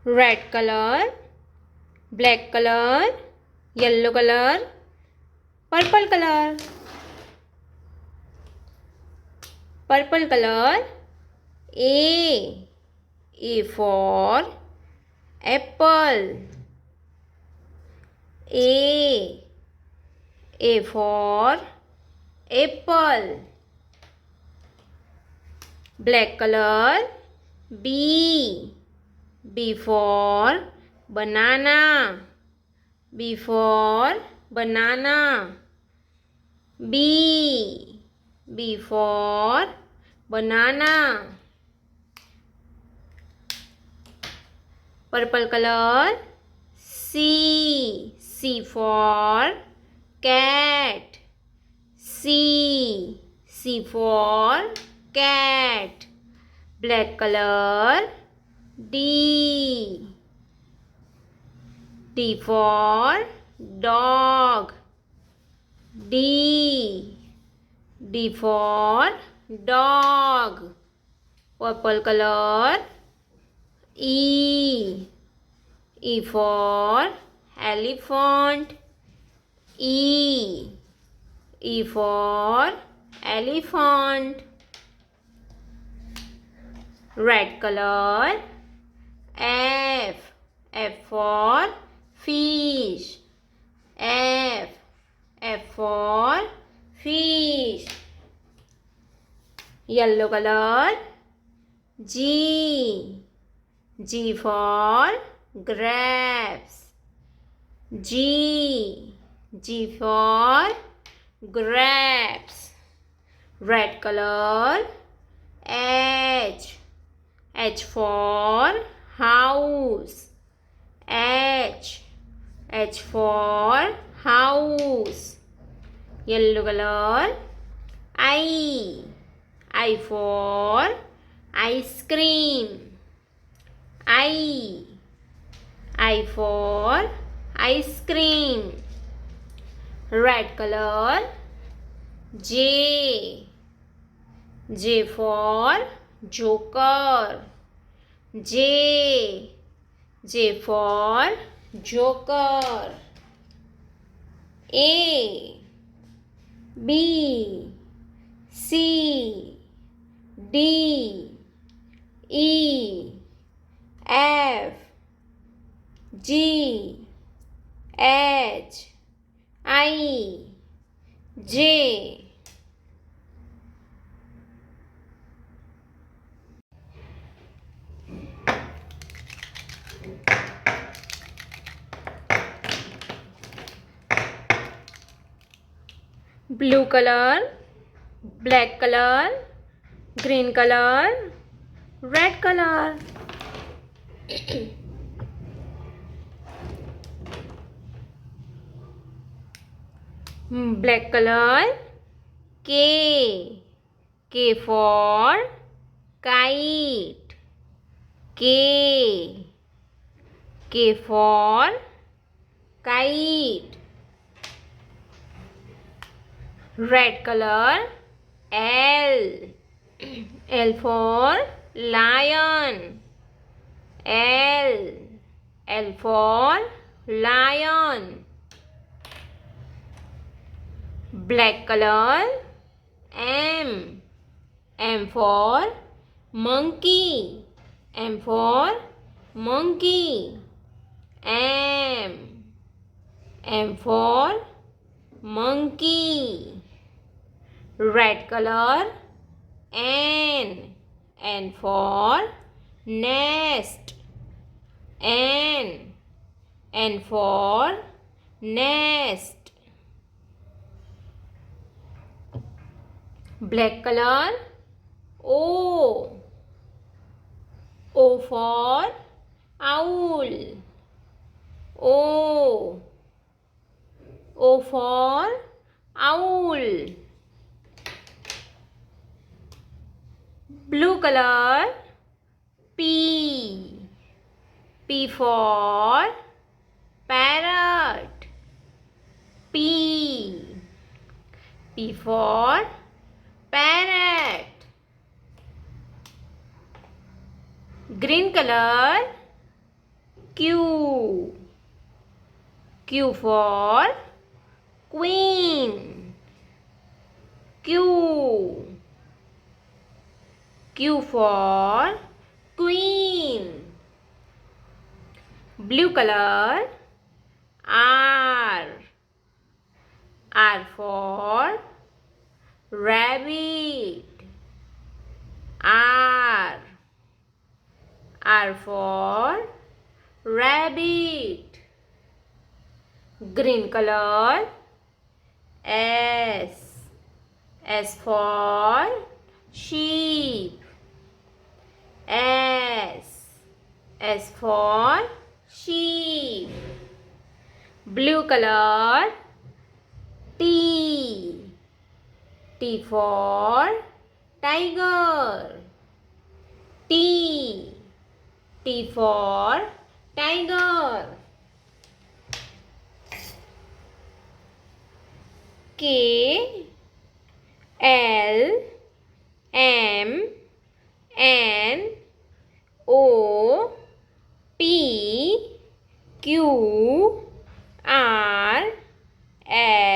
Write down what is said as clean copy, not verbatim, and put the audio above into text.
red color, black color, yellow color, purple color. Purple color. A for apple. A for apple. Black color. B for banana. B for banana. B for banana. Purple color. C for cat. C for cat. Black color. D for dog. D for dog. Purple color. E for elephant. E for elephant. Red color. F for fish. F for fish. Yellow color. G for grapes. G for grapes. Red color. H for house. H for house. Yellow color. I for ice cream. I for ice cream. Red color. J for joker. J for joker. A B C D E F G H I J. Blue color, black color, green color, red color. Black color. K for kite. K for kite. Red color. L for lion. L for lion. Black color. M for monkey. M for monkey. M for monkey. Red color. N for nest. N for nest. Black color. O for owl. O for owl. Blue color. P for parrot. P for parrot. Green color. Q. Q for queen. Q. Q for queen. Blue color. R. R for rabbit. R. R for rabbit. Green color. S. S for sheep. S. S for sheep. Blue color. T. T for tiger. T. T for tiger. K. L. M. N. O. P. Q. R. S.